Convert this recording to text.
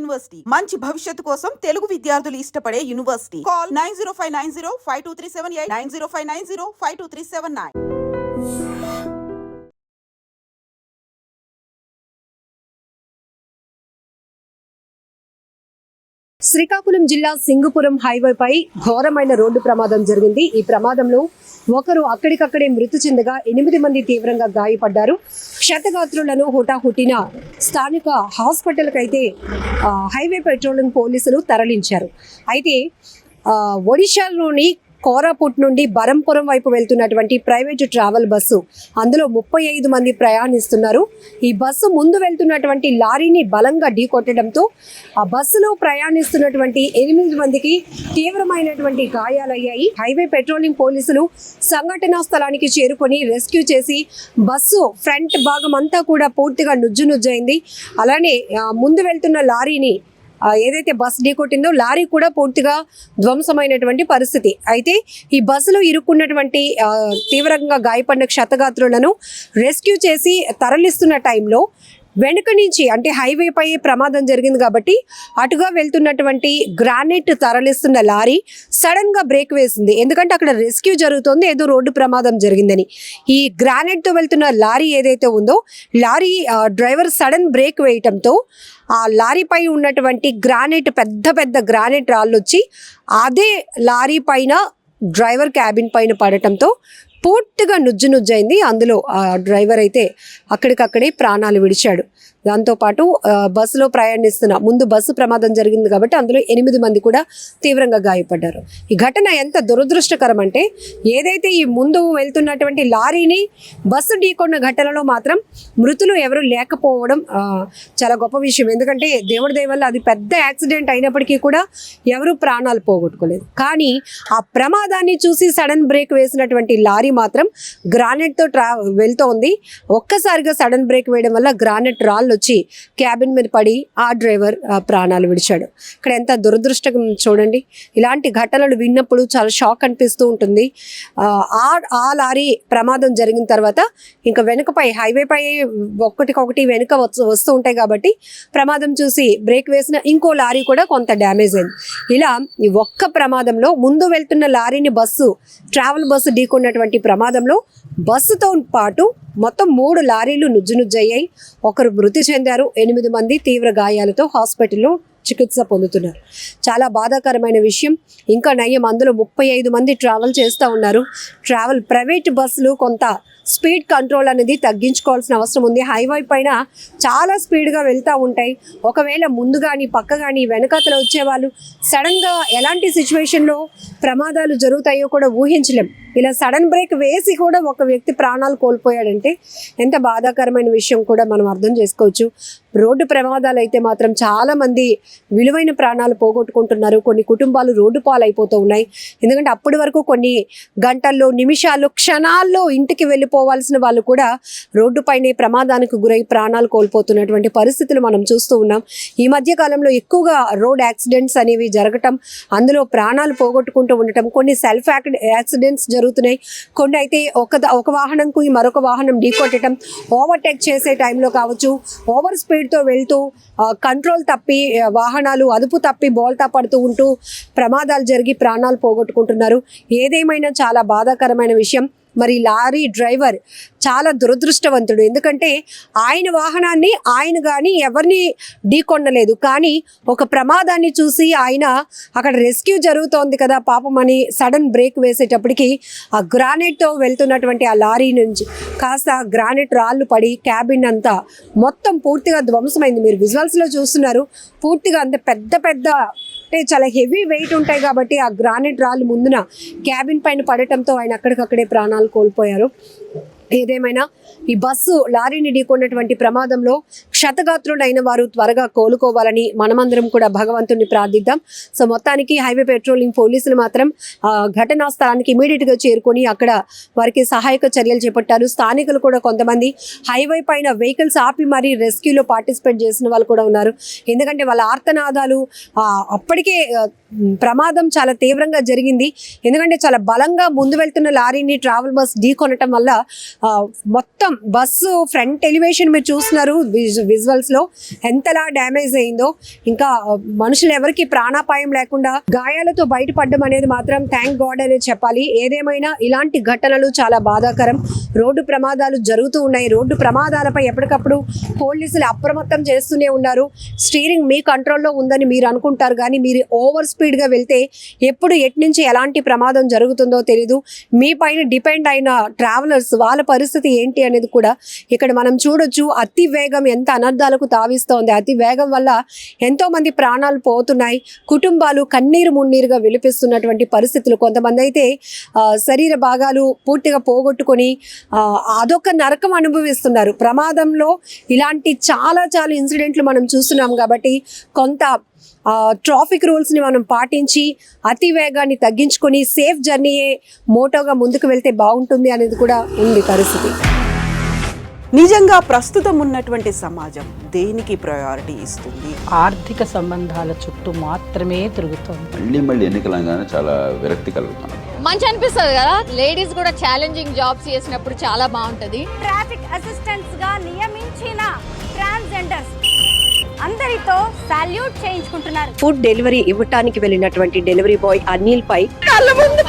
University మంచి భవిష్యత్తు కోసం తెలుగు విద్యార్థులు ఇష్టపడే యూనివర్సిటీ. కాల్ 9059052378 9059052379. శ్రీకాకుళం జిల్లా సింగుపురం హైవేపై ఘోరమైన రోడ్డు ప్రమాదం జరిగింది. ఈ ప్రమాదంలో ఒకరు అక్కడికక్కడే మృతి చెందగా 8 మంది తీవ్రంగా గాయపడ్డారు. క్షతగాత్రులను హుటాహుటిన స్థానిక హాస్పిటల్కి అయితే హైవే పెట్రోలింగ్ పోలీసులు తరలించారు. అయితే ఒడిశాలోని కోరాపుట్ నుండి బరంపురం వైపు వెళ్తున్నటువంటి ప్రైవేటు ట్రావెల్ బస్సు, అందులో 35 మంది ప్రయాణిస్తున్నారు. ఈ బస్సు ముందు వెళ్తున్నటువంటి లారీని బలంగా ఢీకొట్టడంతో ఆ బస్సులో ప్రయాణిస్తున్నటువంటి 8 మందికి తీవ్రమైనటువంటి గాయాలయ్యాయి. హైవే పెట్రోలింగ్ పోలీసులు సంఘటనా స్థలానికి చేరుకొని రెస్క్యూ చేసి బస్సు ఫ్రంట్ భాగం అంతా కూడా పూర్తిగా నుజ్జునుజ్జైంది. అలానే ముందు వెళ్తున్న లారీని ఏదైతే బస్ ఢీకొట్టిందో లారీ కూడా పూర్తిగా ధ్వంసమైనటువంటి పరిస్థితి. అయితే ఈ బస్సులో ఇరుక్కున్నటువంటి తీవ్రంగా గాయపడిన క్షతగాత్రులను రెస్క్యూ చేసి తరలిస్తున్న టైంలో వెనుక నుంచి, అంటే హైవేపై ప్రమాదం జరిగింది కాబట్టి అటుగా వెళ్తున్నటువంటి గ్రానైట్ తరలిస్తున్న లారీ సడన్గా బ్రేక్ వేసింది. ఎందుకంటే అక్కడ రెస్క్యూ జరుగుతుంది, ఏదో రోడ్డు ప్రమాదం జరిగిందని. ఈ గ్రానైట్తో వెళ్తున్న లారీ ఏదైతే ఉందో లారీ డ్రైవర్ సడన్ బ్రేక్ వేయటంతో ఆ లారీపై ఉన్నటువంటి పెద్ద పెద్ద గ్రానైట్ రాళ్ళు వచ్చి అదే లారీ పైన డ్రైవర్ క్యాబిన్ పైన పడటంతో పూర్తిగా నుజ్జైంది. అందులో ఆ డ్రైవర్ అయితే అక్కడికక్కడే ప్రాణాలు విడిచాడు. దాంతోపాటు బస్సులో ప్రయాణిస్తున్న ముందు బస్సు ప్రమాదం జరిగింది కాబట్టి అందులో 8 మంది కూడా తీవ్రంగా గాయపడ్డారు. ఈ ఘటన ఎంత దురదృష్టకరం అంటే, ఏదైతే ఈ ముందు వెళ్తున్నటువంటి లారీని బస్సు ఢీకొన్న ఘటనలో మాత్రం మృతులు ఎవరు లేకపోవడం చాలా గొప్ప విషయం. ఎందుకంటే దేవుడి దయ వల్ల అది పెద్ద యాక్సిడెంట్ అయినప్పటికీ కూడా ఎవరు ప్రాణాలు పోగొట్టుకోలేదు. కానీ ఆ ప్రమాదాన్ని చూసి సడన్ బ్రేక్ వేసినటువంటి లారీ మాత్రం గ్రానైట్తో వెళ్తోంది. ఒక్కసారిగా సడన్ బ్రేక్ వేయడం వల్ల గ్రానైట్ రాళ్ళు వచ్చి క్యాబిన్ మీద పడి ఆ డ్రైవర్ ప్రాణాలు విడిచాడు. ఇక్కడ ఎంత దురదృష్టం చూడండి. ఇలాంటి ఘటనలు విన్నప్పుడు చాలా షాక్ అనిపిస్తూ ఉంటుంది. ఆ లారీ ప్రమాదం జరిగిన తర్వాత ఇంకా వెనుకపై హైవేపై ఒక్కటికొకటి వెనుక వస్తూ ఉంటాయి కాబట్టి ప్రమాదం చూసి బ్రేక్ వేసిన ఇంకో లారీ కూడా కొంత డ్యామేజ్ అయింది. ఇలా ఈ ఒక్క ప్రమాదంలో ముందు వెళ్తున్న లారీని ట్రావెల్ బస్సు ఢీకొన్నటువంటి ప్రమాదంలో బస్సుతో పాటు మొత్తం 3 లారీలు నుజ్జయ్యాయి. ఒకరు మృతి చెందారు. 8 మంది తీవ్ర గాయాలతో హాస్పిటల్లో చికిత్స పొందుతున్నారు. చాలా బాధాకరమైన విషయం. ఇంకా నయ్యం, అందులో 35 మంది ట్రావెల్ చేస్తూ ఉన్నారు. ప్రైవేట్ బస్సులు కొంత స్పీడ్ కంట్రోల్ అనేది తగ్గించుకోవాల్సిన అవసరం ఉంది. హైవే పైన చాలా స్పీడ్గా వెళ్తూ ఉంటాయి. ఒకవేళ ముందు కానీ పక్క కానీ వెనకాతలు వచ్చేవాళ్ళు సడన్గా ఎలాంటి సిచ్యువేషన్లో ప్రమాదాలు జరుగుతాయో కూడా ఊహించలేం. ఇలా సడన్ బ్రేక్ వేసి కూడా ఒక వ్యక్తి ప్రాణాలు కోల్పోయాడంటే ఎంత బాధాకరమైన విషయం కూడా మనం అర్థం చేసుకోవచ్చు. రోడ్డు ప్రమాదాలు అయితే మాత్రం చాలామంది విలువైన ప్రాణాలు పోగొట్టుకుంటున్నారు. కొన్ని కుటుంబాలు రోడ్డు పాలైపోతూ ఉన్నాయి. ఎందుకంటే అప్పటి వరకు కొన్ని గంటల్లో, నిమిషాల్లో, క్షణాల్లో ఇంటికి వెళ్ళిపోవాల్సిన వాళ్ళు కూడా రోడ్డుపైనే ప్రమాదానికి గురై ప్రాణాలు కోల్పోతున్నటువంటి పరిస్థితులు మనం చూస్తూ ఉన్నాం. ఈ మధ్య కాలంలో ఎక్కువగా రోడ్ యాక్సిడెంట్స్ అనేవి జరగటం, అందులో ప్రాణాలు పోగొట్టుకుంటూ ఉండటం, కొన్ని సెల్ఫ్ యాక్సిడెంట్స్ జరుగుతున్నాయి. కొన్ని అయితే ఒక వాహనంకు మరొక వాహనం ఢీకొట్టడం, ఓవర్టేక్ చేసే టైంలో కావచ్చు, ఓవర్ స్పీడ్తో వెళ్తూ కంట్రోల్ తప్పి వాహనాలు అదుపు తప్పి బోల్తా పడుతూ ఉంటూ ప్రమాదాలు జరిగి ప్రాణాలు పోగొట్టుకుంటున్నారు. ఏదేమైనా చాలా బాధాకరమైన విషయం. మరి లారీ డ్రైవర్ చాలా దురదృష్టవంతుడు. ఎందుకంటే ఆయన వాహనాన్ని ఆయన కానీ ఎవరిని ఢీకొనలేదు. కానీ ఒక ప్రమాదాన్ని చూసి ఆయన అక్కడ రెస్క్యూ జరుగుతోంది కదా పాపం అని సడన్ బ్రేక్ వేసేటప్పటికి ఆ గ్రానైట్తో వెళ్తున్నటువంటి ఆ లారీ నుంచి కాస్త గ్రానైట్ రాళ్ళు పడి క్యాబిన్ అంతా మొత్తం పూర్తిగా ధ్వంసమైంది. మీరు విజువల్స్లో చూస్తున్నారు. పూర్తిగా అంత పెద్ద పెద్ద, అంటే చాలా హెవీ వెయిట్ ఉంటాయి కాబట్టి ఆ గ్రానైట్ రాళ్ళు ముందున క్యాబిన్ పైన పడటంతో ఆయన అక్కడికక్కడే ప్రాణాలు కోల్పోయారు. ఏదేమైనా ఈ బస్సు లారీని ఢీకొన్నటువంటి ప్రమాదంలో క్షతగాత్రులైన వారు త్వరగా కోలుకోవాలని మనమందరం కూడా భగవంతుని ప్రార్థిద్దాం. సో మొత్తానికి హైవే పెట్రోలింగ్ పోలీసులు మాత్రం ఘటనా స్థలానికి ఇమీడియట్గా చేరుకొని అక్కడ వారికి సహాయక చర్యలు చేపట్టారు. స్థానికులు కూడా కొంతమంది హైవే పైన వెహికల్స్ ఆపి మరీ రెస్క్యూలో పార్టిసిపేట్ చేసిన వాళ్ళు కూడా ఉన్నారు. ఎందుకంటే వాళ్ళ ఆర్తనాదాలు అప్పటికే ప్రమాదం చాలా తీవ్రంగా జరిగింది. ఎందుకంటే చాలా బలంగా ముందు వెళ్తున్న లారీని ట్రావెల్ బస్ ఢీకొనటం వల్ల మొత్తం బస్సు ఫ్రంట్ ఎలివేషన్ మీరు చూస్తున్నారు విజువల్స్ లో ఎంతలా డ్యామేజ్ అయిందో. ఇంకా మనుషులు ఎవరికి ప్రాణాపాయం లేకుండా గాయాలతో బయటపడడం అనేది మాత్రం థ్యాంక్ గాడ్ అనేది చెప్పాలి. ఏదేమైనా ఇలాంటి ఘటనలు చాలా బాధాకరం. రోడ్డు ప్రమాదాలు జరుగుతూ ఉన్నాయి. రోడ్డు ప్రమాదాలపై ఎప్పటికప్పుడు పోలీసులు అప్రమత్తం చేస్తూనే ఉన్నారు. స్టీరింగ్ మీ కంట్రోల్లో ఉందని మీరు అనుకుంటారు, కానీ మీరు ఓవర్ స్పీడ్గా వెళ్తే ఎప్పుడు ఎటు నుంచి ఎలాంటి ప్రమాదం జరుగుతుందో తెలీదు. మీ పైన డిపెండ్ అయిన ట్రావెలర్స్ వాళ్ళ పరిస్థితి ఏంటి అనేది కూడా ఇక్కడ మనం చూడొచ్చు. అతి వేగం ఎంత అనర్థాలకు తావిస్తోంది. అతి వేగం వల్ల ఎంతో మంది ప్రాణాలు పోతున్నాయి. కుటుంబాలు కన్నీరు మున్నీరుగా విలిపిస్తున్నటువంటి పరిస్థితులు. కొంతమంది అయితే శరీర భాగాలు పూర్తిగా పోగొట్టుకొని అదొక నరకం అనుభవిస్తున్నారు. ప్రమాదంలో ఇలాంటి చాలా ఇన్సిడెంట్లు మనం చూస్తున్నాం. కాబట్టి కొంత ట్రాఫిక్ రూల్స్ని మనం పాటించి అతి వేగాన్ని తగ్గించుకొని సేఫ్ జర్నీయే మోటోగా ముందుకు వెళ్తే బాగుంటుంది అనేది కూడా ఉంది పరిస్థితి. నిజంగా ప్రస్తుతం ఉన్నటువంటి సమాజం దేనికి ప్రయారిటీ ఇస్తుంది? ఆర్థిక సంబంధాల చుట్టూ మాత్రమే తిరుగుతోంది. మళ్ళీ ఎన్నికలంగానే చాలా విరక్తి కలుగుతాను. మంచి అనిపిస్తుంది కదా, లేడీస్ కూడా ఛాలెంజింగ్ జాబ్స్ చేసినప్పుడు చాలా బాగుంటది. ట్రాఫిక్ అసిస్టెంట్స్ గా నియమించిన ట్రాన్స్జెండర్స్ అందరితో సాల్యూట్ చేయించుకుంటున్నారు. ఫుడ్ డెలివరీ ఇవ్వటానికి వెళ్ళినటువంటి డెలివరీ బాయ్ అనిల్ పై కళ్ళ ముందు